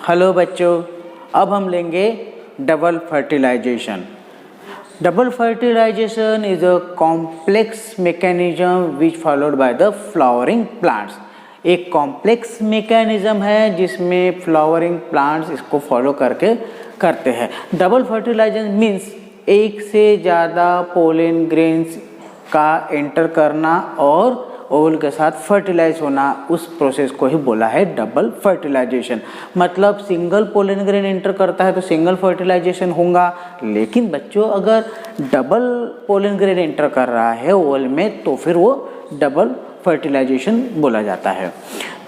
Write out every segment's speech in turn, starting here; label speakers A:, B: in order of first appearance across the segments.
A: Hello बच्चों, अब हम लेंगे double fertilization. Double fertilization is a complex mechanism which followed by the flowering plants. एक कॉम्प्लेक्स मैकेनिज्म है जिसमें फ्लावरिंग प्लांट्स इसको फॉलो करके करते हैं। डबल फर्टिलाइजेशन मीन्स एक से ज़्यादा पोलन ग्रेन्स का एंटर करना और ओवल के साथ फर्टिलाइज होना, उस प्रोसेस को ही बोला है डबल फर्टिलाइजेशन। मतलब सिंगल पोलन ग्रेन एंटर करता है तो सिंगल फर्टिलाइजेशन होगा, लेकिन बच्चों अगर डबल पोलन ग्रेन एंटर कर रहा है ओवल में तो फिर वो डबल फर्टिलाइजेशन बोला जाता है।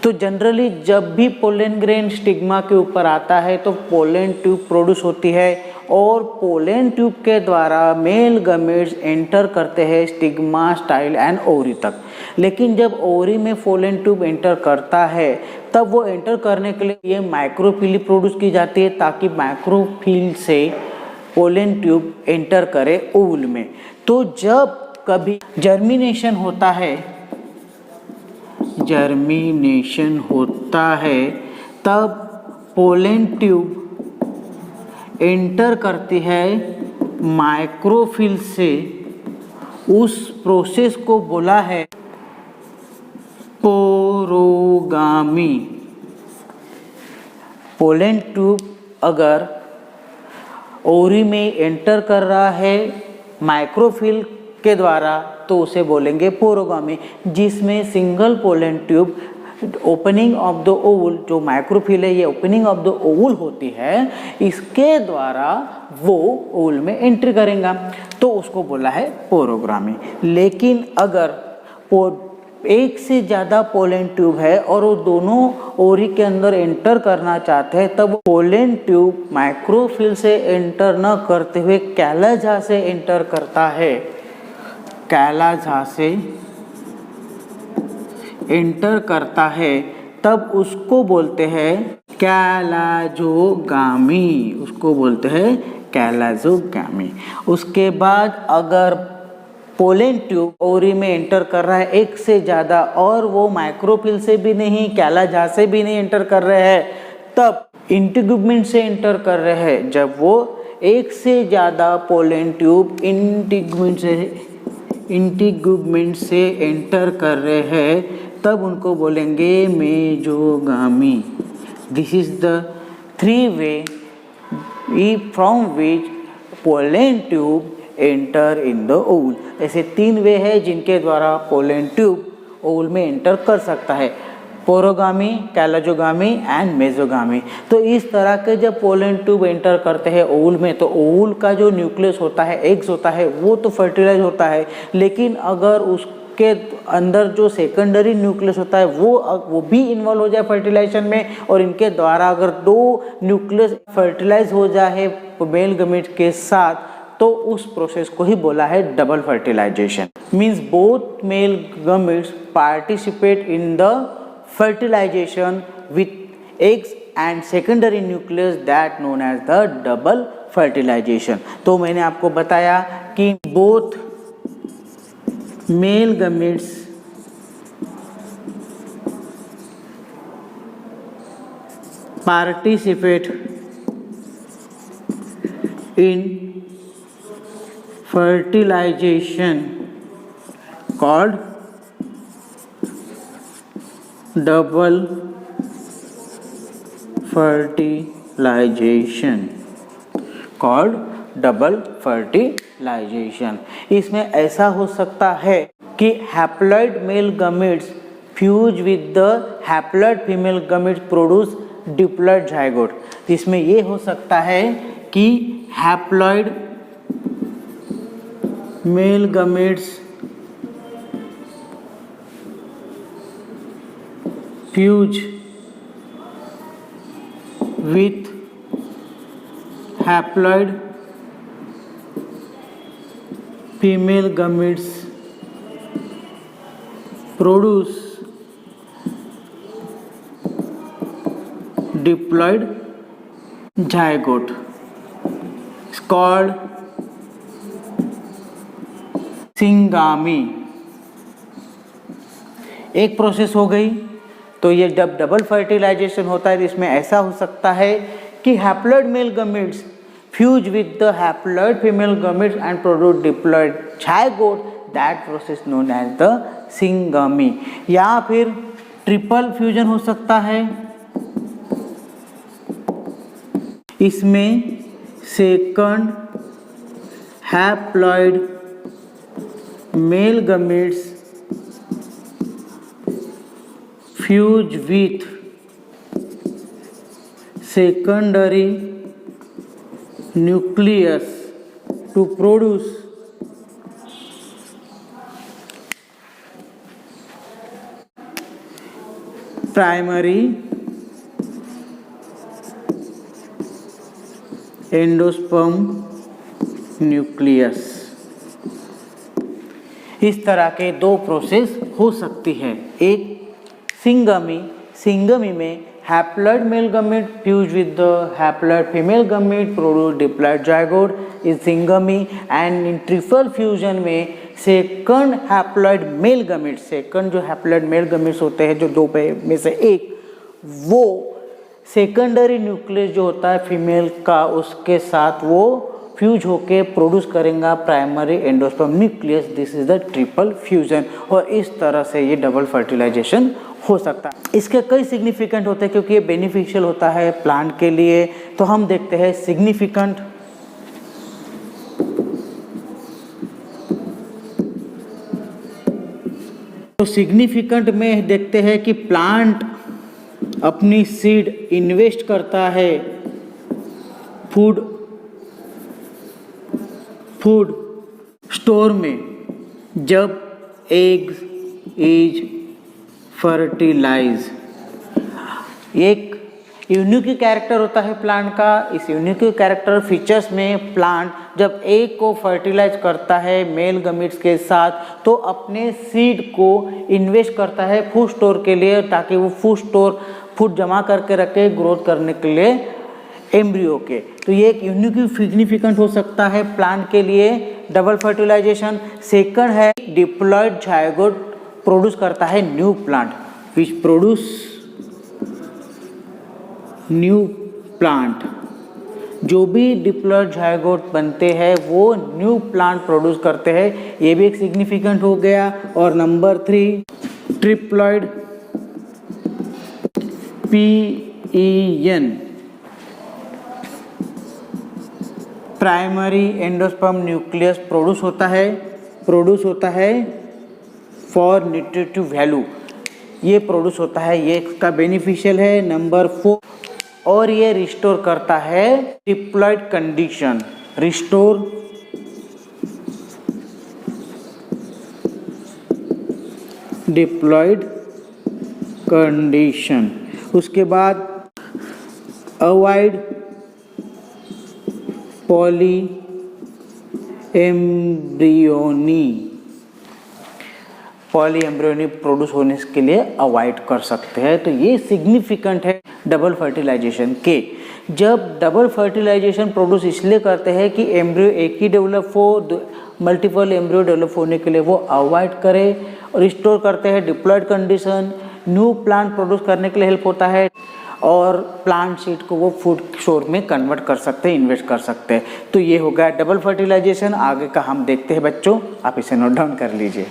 A: तो जनरली जब भी पोलन ग्रेन स्टिग्मा के ऊपर आता है तो पोलन ट्यूब प्रोड्यूस होती है और पोलन ट्यूब के द्वारा मेल गमेट्स एंटर करते हैं स्टिग्मा, स्टाइल एंड ओवरी तक। लेकिन जब ओवरी में पोलन ट्यूब एंटर करता है तब वो एंटर करने के लिए ये माइक्रोफिली प्रोड्यूस की जाती है ताकि माइक्रोफिल से पोलन ट्यूब एंटर करे ओवल में। तो जब कभी जर्मिनेशन होता है तब पोलन ट्यूब एंटर करती है माइक्रोफिल से, उस प्रोसेस को बोला है पोरोगामी। पोलन ट्यूब अगर ओवरी में एंटर कर रहा है माइक्रोफिल के द्वारा तो उसे बोलेंगे पोरोगामी, जिसमें single pollen tube opening of the Oval, जो माइक्रोफिल है ये ओपनिंग ऑफ द ओवल होती है, इसके द्वारा वो ओवल में एंट्री करेगा तो उसको बोला है पोरोग्रामी। लेकिन अगर एक से ज़्यादा पोलन ट्यूब है और वो दोनों ओवरी के अंदर एंटर करना चाहते हैं तब पोलन ट्यूब माइक्रोफिल से एंटर न करते हुए कैलाजा से एंटर करता है। कैलाजा से एंटर करता है तब उसको बोलते हैं कैलाजोगामी, उसको बोलते हैं कैलाजोगामी। उसके बाद अगर पोलन ट्यूब ओवरी में एंटर कर रहा है एक से ज़्यादा और वो माइक्रोफिल से भी नहीं, कैलाजा से भी नहीं एंटर कर रहे हैं, तब इंटीग्यूमेंट से एंटर कर रहे हैं। जब वो एक से ज़्यादा पोलन ट्यूब इंटीग्यूमेंट से एंटर कर रहे हैं तब उनको बोलेंगे mesogamy. This is the three way from which pollen tube enter in the ovule. ऐसे तीन वे है जिनके द्वारा पोलन ट्यूब ओवल में एंटर कर सकता है, पोरोगामी, कैलाजोगामी एंड मेजोगामी। तो इस तरह के जब पोलन ट्यूब एंटर करते हैं ओवल में तो ओवल का जो न्यूक्लियस होता है, एग्स होता है, वो तो फर्टिलाइज होता है, लेकिन अगर उसके अंदर जो सेकेंडरी न्यूक्लियस होता है वो भी इन्वॉल्व हो जाए फर्टिलाइजेशन में और इनके द्वारा अगर दो न्यूक्लियस फर्टिलाइज हो जाए मेल गमेट्स के साथ तो उस प्रोसेस को ही बोला है double fertilization. Means both male gametes participate in the fertilization with eggs and secondary nucleus that known as the double fertilization। तो मैंने आपको बताया कि both male gametes participate in fertilization called double fertilization, called double fertilization. इसमें ऐसा हो सकता है कि haploid male gametes fuse with the haploid female gametes produce diploid zygote. इसमें ये हो सकता है कि haploid male gametes fuse with haploid female gametes produce diploid zygote, it's called सिंगामी। एक प्रोसेस हो गई तो ये जब डबल फर्टिलाइजेशन होता है इसमें ऐसा हो सकता है कि haploid male gametes fuse with the haploid female gametes and produce diploid zygote, that process known as the syngamy. या फिर ट्रिपल फ्यूजन हो सकता है, इसमें second haploid male gametes fuse with secondary nucleus to produce primary endosperm nucleus। इस तरह के दो प्रोसेस हो सकती है। एक सिंगमी में haploid male gamete fuse with the haploid female gamete produce diploid zygote is syngamy, and in triple fusion में second haploid male gamete, second जो हैप्लॉइड मेल गमीट्स होते हैं जो दो में से एक, वो सेकेंडरी न्यूक्लियस जो होता है फीमेल का उसके साथ वो फ्यूज होके प्रोड्यूस करेगा primary endosperm nucleus. This is the triple fusion, और इस तरह से ये डबल फर्टिलाइजेशन हो सकता है। इसके कई सिग्निफिकेंट होते हैं क्योंकि ये बेनिफिशियल होता है प्लांट के लिए। तो हम देखते हैं सिग्निफिकेंट। तो सिग्निफिकेंट में देखते हैं कि प्लांट अपनी सीड इन्वेस्ट करता है फूड स्टोर में जब एग इज फर्टिलाइज। एक यूनिक कैरेक्टर होता है प्लांट का। इस यूनिक कैरेक्टर फीचर्स में प्लांट जब एग को फर्टिलाइज करता है मेल गमीट्स के साथ तो अपने सीड को इन्वेस्ट करता है फूड स्टोर के लिए, ताकि वो फूड जमा करके रखे ग्रोथ करने के लिए एम्ब्रियो के। तो ये एक यूनिक सिग्निफिकेंट हो सकता है प्लांट के लिए डबल फर्टिलाइजेशन। सेकंड है डिप्लॉइड zygote प्रोड्यूस करता है new plant, which produce new plant. जो भी डिप्लॉइड zygote बनते हैं वो न्यू प्लांट प्रोड्यूस करते हैं, ये भी एक सिग्निफिकेंट हो गया। और number 3 triploid PEN primary endosperm nucleus produce होता है फॉर न्यूट्रिटिव वैल्यू, ये प्रोड्यूस होता है, ये इसका बेनिफिशियल है। नंबर 4 और ये रिस्टोर करता है diploid condition, restore diploid condition. उसके बाद अवॉइड पॉली एम्ब्रियोनी प्रोड्यूस होने के लिए अवॉइड कर सकते हैं। तो ये सिग्निफिकेंट है डबल फर्टिलाइजेशन के। जब डबल फर्टिलाइजेशन प्रोड्यूस इसलिए करते हैं कि एम्ब्रियो एक ही डेवलप हो, मल्टीपल एम्ब्रियो डेवलप होने के लिए वो अवॉइड करे। रिस्टोर करते हैं diploid condition, new plant produce करने के लिए हेल्प होता है, और प्लांट सीड को वो फूड स्टोर में कन्वर्ट कर सकते हैं, इन्वेस्ट कर सकते हैं। तो ये हो गया डबल फर्टिलाइजेशन। आगे का हम देखते हैं बच्चों, आप इसे नोट डाउन कर लीजिए।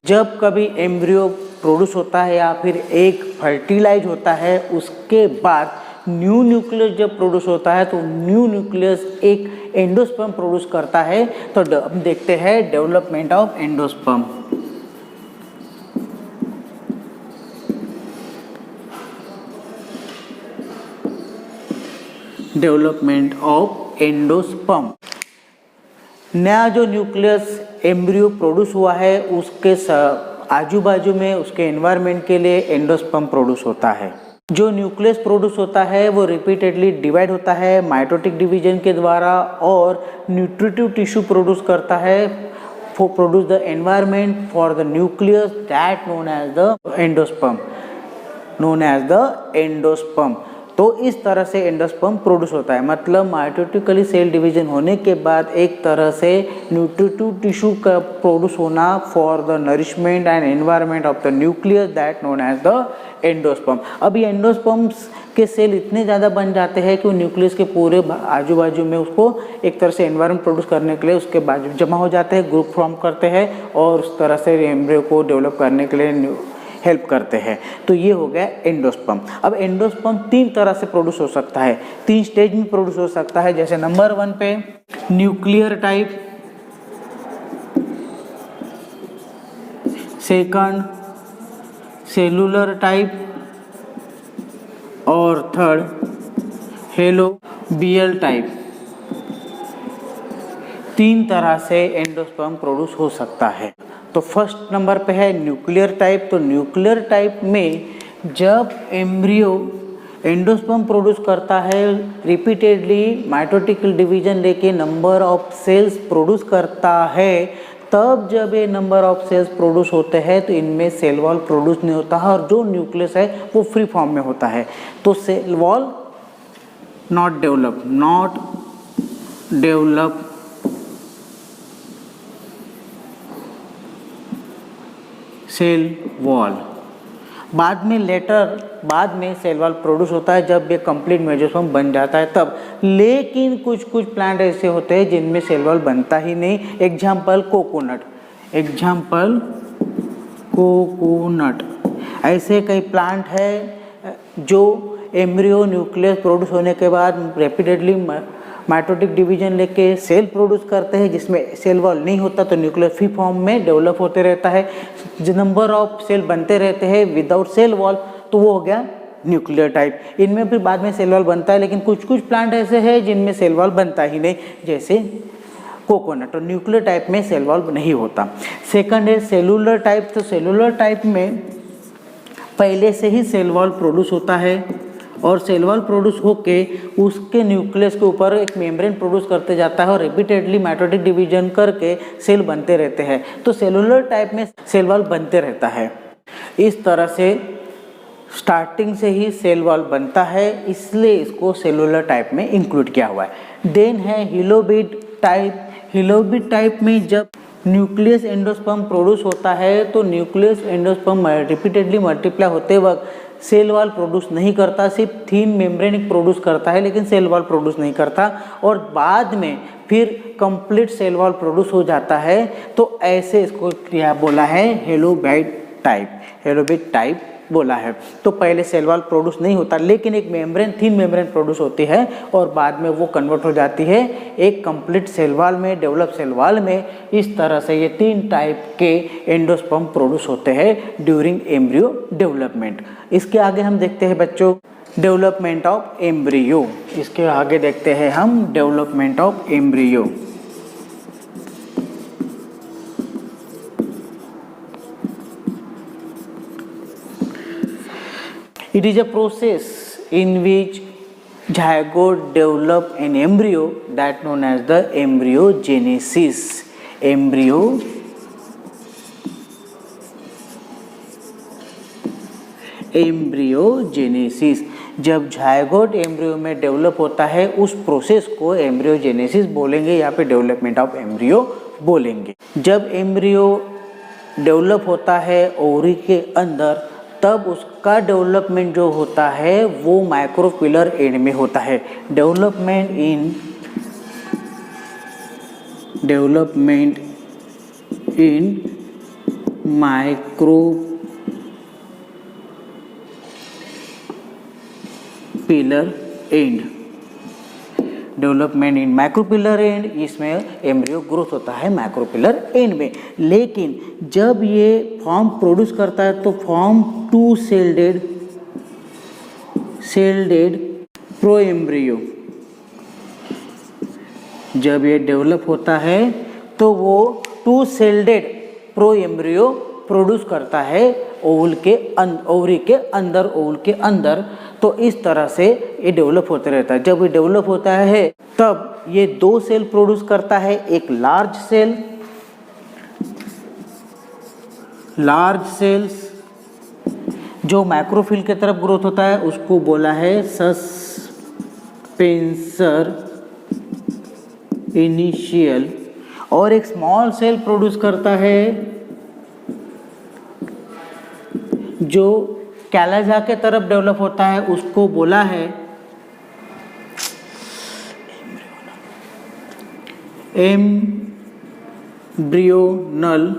A: जब कभी एम्ब्रियो प्रोड्यूस होता है या फिर एग फर्टिलाइज होता है, उसके बाद न्यू न्यूक्लियस जब प्रोड्यूस होता है तो न्यू न्यूक्लियस एक एंडोस्पर्म प्रोड्यूस करता है। तो हम देखते हैं development of endosperm. Development of endosperm, नया जो न्यूक्लियस एम्ब्रियो प्रोड्यूस हुआ है उसके आजू बाजू में उसके एनवायरनमेंट के लिए एंडोस्पर्म प्रोड्यूस होता है। जो न्यूक्लियस प्रोड्यूस होता है वो रिपीटेडली डिवाइड होता है माइटोटिक डिवीजन के द्वारा, और न्यूट्रिटिव टिश्यू प्रोड्यूस करता है for produce the environment for the nucleus, that known as the endosperm. तो इस तरह से एंडोस्पर्म प्रोड्यूस होता है। मतलब माइटोटिकली सेल डिवीजन होने के बाद एक तरह से न्यूट्रिटिव टिश्यू का प्रोड्यूस होना for the nourishment and environment of the nucleus that known as the endosperm. अब ये एंडोस्पर्म्स के सेल इतने ज़्यादा बन जाते हैं कि वो न्यूक्लियस के पूरे आजू बाजू में उसको एक तरह से एनवायरनमेंट प्रोड्यूस करने के लिए उसके बाजू जमा हो जाते हैं, ग्रुप फॉर्म करते हैं और उस तरह से एम्ब्रियो को डेवलप करने के लिए हेल्प करते हैं। तो ये हो गया एंडोस्पर्म। अब एंडोस्पर्म 3 तरह से प्रोड्यूस हो सकता है, 3 स्टेज में प्रोड्यूस हो सकता है। जैसे नंबर 1 पे nuclear type, second cellular type और थर्ड हेलोबियल टाइप। 3 तरह से एंडोस्पर्म प्रोड्यूस हो सकता है। तो फर्स्ट नंबर पे है न्यूक्लियर टाइप। तो न्यूक्लियर टाइप में जब एम्ब्रियो एंडोस्पर्म प्रोड्यूस करता है रिपीटेडली माइटोटिकल डिवीजन लेके नंबर ऑफ सेल्स प्रोड्यूस करता है, तब जब ये नंबर ऑफ सेल्स प्रोड्यूस होते हैं तो इनमें सेल वॉल प्रोड्यूस नहीं होता है और जो न्यूक्लियस है वो फ्री फॉर्म में होता है। तो cell wall not develop cell wall. बाद में सेल वॉल प्रोड्यूस होता है जब ये कंप्लीट मेसोस्पर्म बन जाता है तब। लेकिन कुछ प्लांट ऐसे होते हैं जिनमें सेल वॉल बनता ही नहीं। Example coconut. ऐसे कई प्लांट है जो एम्ब्रियो न्यूक्लियस प्रोड्यूस होने के बाद रेपिडेडली माइटोटिक डिवीजन लेके सेल प्रोड्यूस करते हैं जिसमें सेल वॉल नहीं होता, तो न्यूक्लियर फ्री फॉर्म में डेवलप होते रहता है। जो नंबर ऑफ सेल बनते रहते हैं विदाउट सेल वॉल, तो वो हो गया न्यूक्लियर टाइप। इनमें फिर बाद में सेल वॉल बनता है, लेकिन कुछ प्लांट ऐसे हैं जिनमें सेल वॉल बनता ही नहीं, जैसे कोकोनट। और न्यूक्लियर टाइप में सेल वॉल नहीं होता। सेकंड है सेलुलर टाइप। तो सेलुलर टाइप में पहले से ही सेल वॉल प्रोड्यूस होता है और सेल वॉल प्रोड्यूस होके उसके न्यूक्लियस के ऊपर एक मेम्ब्रेन प्रोड्यूस करते जाता है और रिपीटेडली माइटोटिक डिवीजन करके सेल बनते रहते हैं। तो सेलुलर टाइप में सेल वॉल बनते रहता है। इस तरह से स्टार्टिंग से ही सेल वॉल बनता है, इसलिए इसको सेलुलर टाइप में इंक्लूड किया हुआ है। देन है हिलोबिड टाइप। हिलोबिड टाइप में जब न्यूक्लियस एंडोस्पर्म प्रोड्यूस होता है तो न्यूक्लियस एंडोस्पर्म रिपीटेडली मल्टीप्लाई होते वक्त सेल वॉल प्रोड्यूस नहीं करता, सिर्फ थीन मेम्ब्रेन प्रोड्यूस करता है, लेकिन सेल वॉल प्रोड्यूस नहीं करता। और बाद में फिर कंप्लीट सेल वॉल प्रोड्यूस हो जाता है। तो ऐसे इसको क्या बोला है, हेलोबिड टाइप बोला है। तो पहले सेल वॉल प्रोड्यूस नहीं होता, लेकिन एक मेम्ब्रेन थीन मेम्ब्रेन प्रोड्यूस होती है और बाद में वो कन्वर्ट हो जाती है एक कंप्लीट सेल वॉल में, डेवलप सेल वॉल में। इस तरह से ये 3 टाइप के एंडोस्पर्म प्रोड्यूस होते हैं ड्यूरिंग एम्ब्रियो डेवलपमेंट। इसके आगे हम देखते हैं बच्चों डेवलपमेंट ऑफ एम्ब्रियो। इसके आगे देखते हैं हम development of embryo. It is a process in which zygote develop an embryo that known as the embryogenesis. Embryogenesis. जब जायगोट एम्ब्रियो में डेवलप होता है उस प्रोसेस को एम्ब्रियोजेनेसिस बोलेंगे, यहाँ पे डेवलपमेंट ऑफ एम्ब्रियो बोलेंगे। जब एम्ब्रियो डेवलप होता है ओवरी के अंदर, तब उसका डेवलपमेंट जो होता है वो माइक्रोपिलर एंड में होता है। Development in micropylar and. Development in micropylar and, इसमें एम्ब्रियो ग्रोथ होता है माइक्रोपिलर एंड में। लेकिन जब ये फॉर्म प्रोड्यूस करता है तो फॉर्म 2 सेल्डेड प्रो एम्ब्रियो। जब ये डेवलप होता है तो वो 2 सेल्डेड प्रो एम्ब्रियो प्रोड्यूस करता है ओवरी के अंदर। तो इस तरह से ये डेवलप होते रहता है। जब ये डेवलप होता है तब ये 2 सेल प्रोड्यूस करता है, एक लार्ज सेल्स जो मैक्रोफिल की तरफ ग्रोथ होता है उसको बोला है सस्पेंसर इनिशियल, और एक स्मॉल सेल प्रोड्यूस करता है जो कैलाजा के तरफ डेवलप होता है, उसको बोला है एम्ब्रियोनल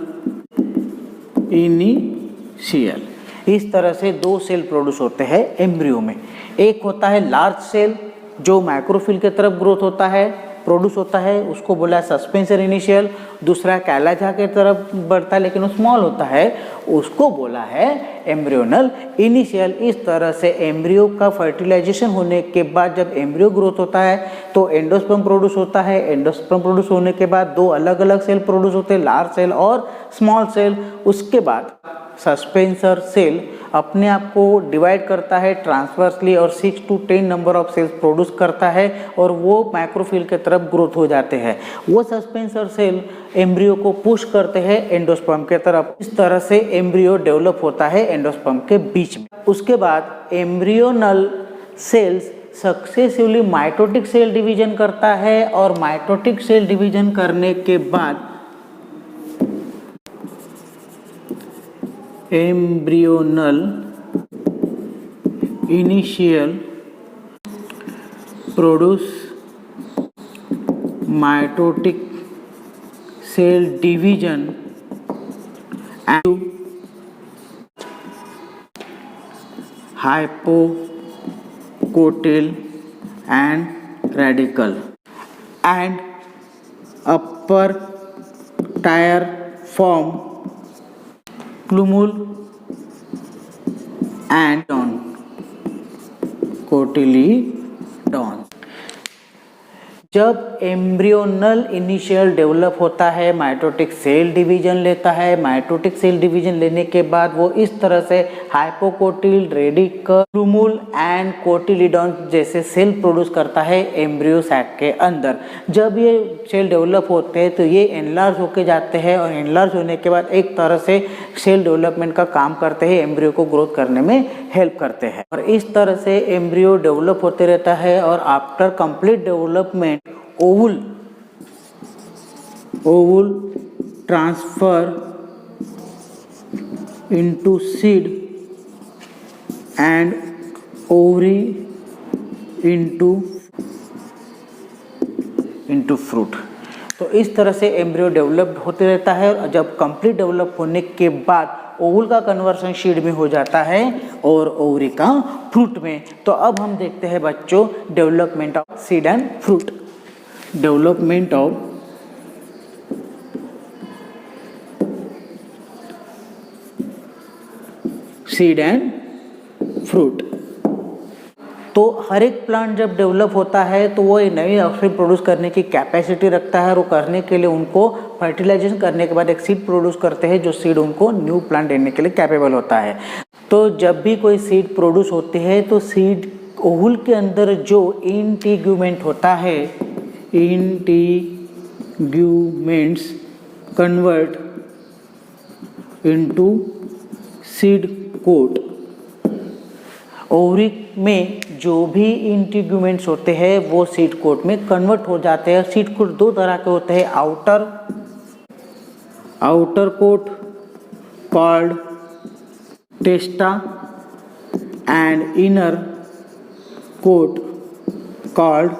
A: इनिशियल। इस तरह से दो सेल प्रोड्यूस होते हैं एम्ब्रियो में। एक होता है लार्ज सेल जो माइक्रोफिल की तरफ ग्रोथ होता है, प्रोड्यूस होता है, उसको बोला है सस्पेंसर इनिशियल। दूसरा कैलाजा की तरफ बढ़ता है लेकिन वो स्मॉल होता है, उसको बोला है एम्ब्रियोनल इनिशियल। इस तरह से एम्ब्रियो का फर्टिलाइजेशन होने के बाद जब एम्ब्रियो ग्रोथ होता है तो एंडोस्पर्म प्रोड्यूस होता है। एंडोस्पर्म प्रोड्यूस होने के बाद दो अलग अलग सेल प्रोड्यूस होते हैं, लार्ज सेल और स्मॉल सेल। उसके बाद सस्पेंसर सेल अपने आप को डिवाइड करता है ट्रांसवर्सली और 6 to 10 number of sales produce करता है और वो माइक्रोफिल की तरफ ग्रोथ हो जाते हैं। वो सस्पेंसर सेल एम्ब्रियो को पुश करते हैं एंडोस्पर्म के तरफ। इस तरह से एम्ब्रियो डेवलप होता है एंडोस्पर्म के बीच में। उसके बाद embryonal cells successively mitotic cell division करता है और माइटोटिक सेल डिवीजन करने के बाद embryonal initial produce mitotic cell division and hypocotyl and radical and upper tier form plumule and cotyledon। जब एम्ब्रियोनल इनिशियल डेवलप होता है, माइटोटिक सेल डिवीजन लेता है। माइटोटिक सेल डिवीजन लेने के बाद वो इस तरह से हाइपोकोटिल, रेडिकल, प्लूमूल एंड कोटिलिडॉन जैसे सेल प्रोड्यूस करता है एम्ब्रियो सैक के अंदर। जब ये सेल डेवलप होते हैं तो ये एनलार्ज होके जाते हैं और एनलार्ज होने के बाद एक तरह से सेल डेवलपमेंट का काम करते हैं, एम्ब्रियो को ग्रोथ करने में हेल्प करते हैं। और इस तरह से एम्ब्रियो डेवलप होते रहता है और after complete development ovule transfer into seed and ovary into fruit। तो इस तरह से एम्ब्रियो डेवलप होते रहता है और जब कंप्लीट डेवलप होने के बाद ओवुल का कन्वर्सन सीड में हो जाता है और ओवरी का फ्रूट में। तो अब हम देखते हैं बच्चों development of seed and fruit. Development of seed and fruit. तो हर एक प्लांट जब डेवलप होता है तो वो एक नई ऑक्सीजन प्रोड्यूस करने की कैपेसिटी रखता है और वो करने के लिए उनको फर्टिलाइजेशन करने के बाद एक सीड प्रोड्यूस करते हैं जो सीड उनको न्यू प्लांट देने के लिए कैपेबल होता है। तो जब भी कोई सीड प्रोड्यूस होती है तो सीड ओवुल के अंदर जो इंटीग्यूमेंट होता है, integuments convert into seed coat. Ovary में जो भी इंटीग्यूमेंट्स होते हैं वो सीड कोट में कन्वर्ट हो जाते हैं। सीड कोट दो तरह के होते हैं, outer coat called testa and inner coat called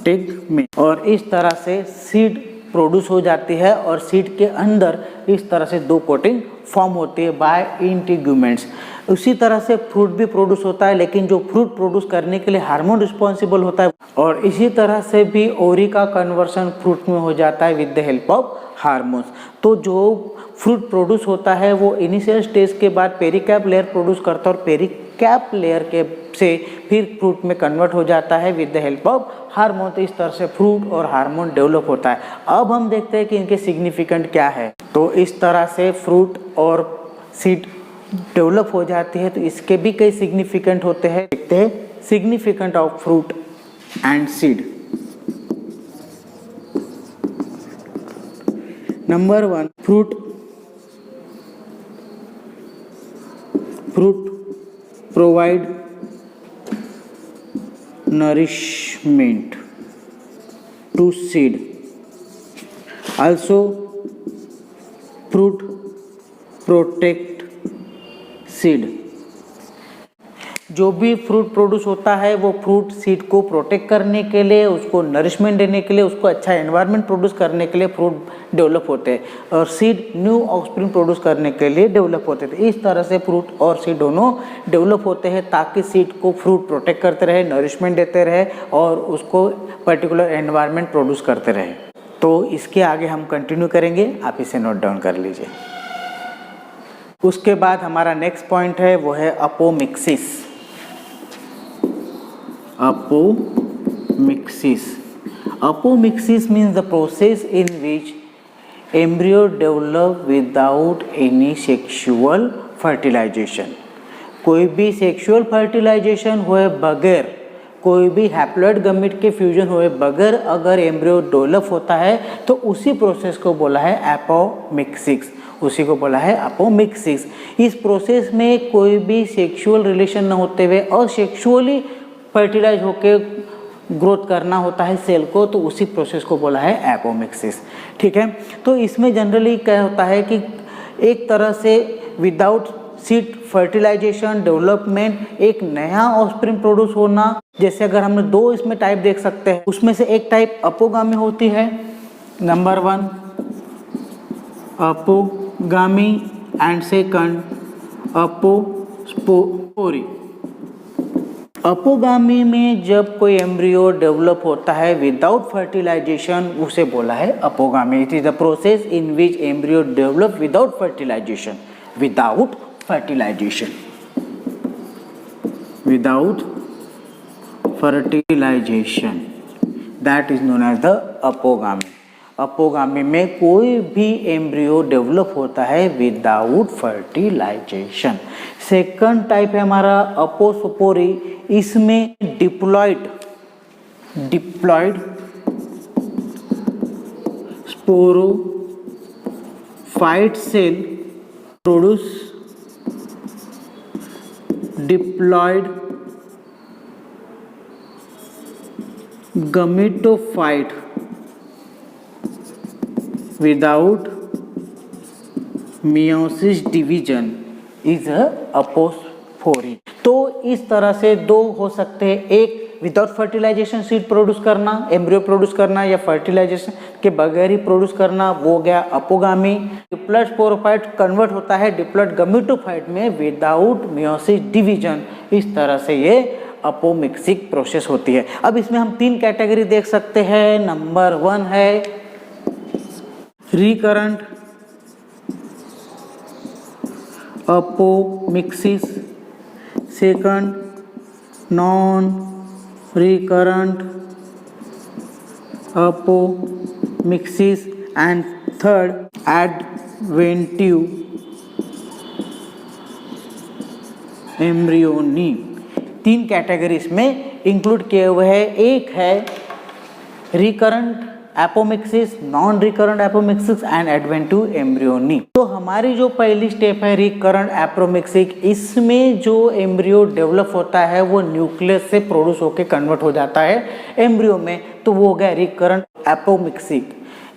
A: tegmen. और इस तरह से सीड प्रोड्यूस हो जाती है और सीड के अंदर इस तरह से दो कोटिंग फॉर्म होती है बाय इंटीग्यूमेंट्स। उसी तरह से फ्रूट भी प्रोड्यूस होता है, लेकिन जो फ्रूट प्रोड्यूस करने के लिए हार्मोन रिस्पॉन्सिबल होता है और इसी तरह से भी ओवरी का कन्वर्सन फ्रूट में हो जाता है with the help of hormones. तो जो फ्रूट प्रोड्यूस होता है वो इनिशियल स्टेज के बाद पेरिकैप लेयर प्रोड्यूस करता है और पेरिकैप लेयर के से फिर फ्रूट में कन्वर्ट हो जाता है with the help of hormone. तो इस तरह से फ्रूट और हार्मोन डेवलप होता है। अब हम देखते हैं कि इनके सिग्निफिकेंट क्या है। तो इस तरह से फ्रूट और सीड डेवलप हो जाती है, तो इसके भी कई सिग्निफिकेंट होते हैं। देखते हैं significant of fruit and seed. Number 1, fruit fruit provide nourishment to seed. Also, fruit protect seed. जो भी फ्रूट प्रोड्यूस होता है वो फ्रूट सीड को प्रोटेक्ट करने के लिए, उसको नरिशमेंट देने के लिए, उसको अच्छा एनवायरनमेंट प्रोड्यूस करने के लिए फ्रूट डेवलप होते हैं और सीड न्यू ऑफस्प्रिंग प्रोड्यूस करने के लिए डेवलप होते थे। इस तरह से फ्रूट और सीड दोनों डेवलप होते हैं ताकि सीड को फ्रूट प्रोटेक्ट करते रहे, नरिशमेंट देते रहे और उसको पर्टिकुलर एनवायरनमेंट प्रोड्यूस करते रहे। तो इसके आगे हम कंटिन्यू करेंगे, आप इसे नोट डाउन कर लीजिए। उसके बाद हमारा नेक्स्ट पॉइंट है वो है apomixis. Apomixis. Apomixis means the process in which embryo develop without any sexual fertilization. कोई भी सेक्सुअल फर्टिलाइजेशन हुए बगैर, कोई भी हैप्लॉइड गमीट के फ्यूजन हुए बगैर अगर एम्ब्रियो डेवलप होता है तो उसी प्रोसेस को बोला है एपोमिक्सिस। उसी को बोला है अपोमिक्सिस। इस प्रोसेस में कोई भी सेक्सुअल रिलेशन न होते हुए असेक्सुअली फर्टिलाइज होके ग्रोथ करना होता है सेल को, तो उसी प्रोसेस को बोला है एपोमिक्सिस। ठीक है, तो इसमें जनरली क्या होता है कि एक तरह से विदाउट सीड फर्टिलाइजेशन डेवलपमेंट एक नया ऑफस्प्रिंग प्रोड्यूस होना। जैसे अगर हमने दो इसमें टाइप देख सकते हैं, उसमें से एक टाइप अपोगामी होती है, नंबर 1 अपोगामी एंड सेकंड अपोस्पोरी। अपोगामी में जब कोई एम्ब्रियो डेवलप होता है विदाउट फर्टिलाइजेशन उसे बोला है apogamy. It is the process in which embryo develop without fertilization, without fertilization, without fertilization, that is known as the apogamy. Apogamy में कोई भी एम्ब्रियो डेवलप होता है विदाउट फर्टिलाइजेशन। सेकंड टाइप है हमारा अपोस्पोरी। इसमें diploid sporophyte cell produce diploid gametophyte without meiosis division is apospory. तो इस तरह से दो हो सकते हैं, एक विदाउट फर्टिलाइजेशन सीड प्रोड्यूस करना, एम्ब्रियो प्रोड्यूस करना, या फर्टिलाइजेशन के बगैर ही प्रोड्यूस करना, वो गया अपोगामी। डिप्लॉइड स्पोरोफाइट कन्वर्ट होता है डिप्लॉइड गमीटोफाइट में विदाउट मियोसिस डिवीजन। इस तरह से ये अपोमिक्सिक प्रोसेस होती है। अब इसमें हम 3 कैटेगरी देख सकते हैं। नंबर 1 है recurrent apomixis, second non recurrent apomixis and third adventive embryony. 3 categories में इंक्लूड किए हुए हैं। एक है recurrent apomixis, non recurrent apomixis and adventive embryony. तो हमारी जो पहली स्टेप है रिकरेंट एपोमिक्सिस, इसमें जो एम्ब्रियो डेवलप होता है वो न्यूक्लियस से प्रोड्यूस होकर कन्वर्ट हो जाता है एम्ब्रियो में, तो वो हो गया रिकरेंट एपोमिक्सिस,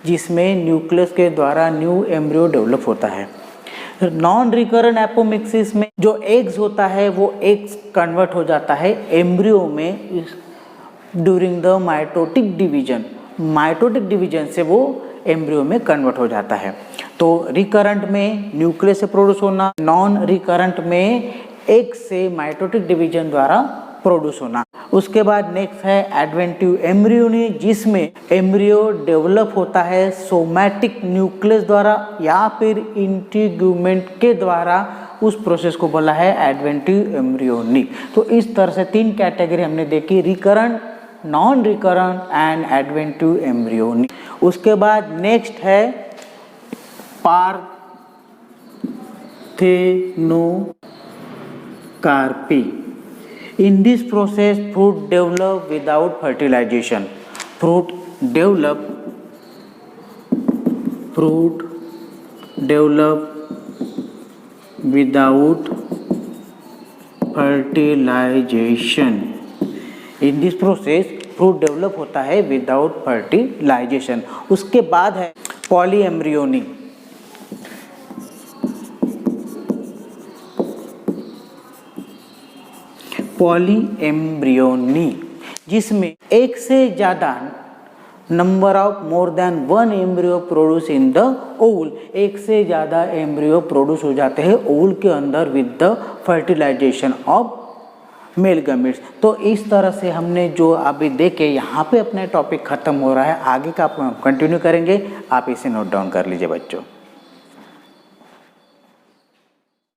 A: जिसमें न्यूक्लियस के द्वारा न्यू एम्ब्रियो डेवलप होता है। नॉन रिकरेंट एपोमिक्सिस में जो एग्स होता है वो एग्स कन्वर्ट हो जाता है एम्ब्रियो में during the mitotic division. Mitotic division से वो एम्ब्रियो में कन्वर्ट हो जाता है। तो रिकरेंट में न्यूक्लियस से प्रोड्यूस होना, नॉन रिकरेंट में एग से माइटोटिक डिवीजन द्वारा प्रोड्यूस होना। उसके बाद नेक्स्ट है एडवेंटिव एम्ब्रियोनी, जिसमें एम्ब्रियो डेवलप होता है सोमैटिक न्यूक्लियस द्वारा या फिर इंटीग्यूमेंट के द्वारा। उस प्रोसेस को बोला है एडवेंटिव एम्ब्रियोनी। तो इस तरह से 3 कैटेगरी हमने देखी, recurrent, non recurrent and adventive embryony. उसके बाद नेक्स्ट है parthenocarpy. In this process, fruit develop without fertilization. Fruit develop without fertilization. In this process fruit develop होता है विदाउट फर्टिलाइजेशन। उसके बाद है पॉलीएम्ब्रियोनी। पॉलीएम्ब्रियोनी जिसमें एक से ज़्यादा number of more than one embryo produce in the Oval, एक से ज़्यादा एम्ब्रियो प्रोड्यूस हो जाते हैं ओवल के अंदर with the fertilization of male gametes. तो इस तरह से हमने जो अभी देखे, यहाँ पे अपना टॉपिक ख़त्म हो रहा है, आगे का आप कंटिन्यू करेंगे। आप इसे नोट डाउन कर लीजिए बच्चों।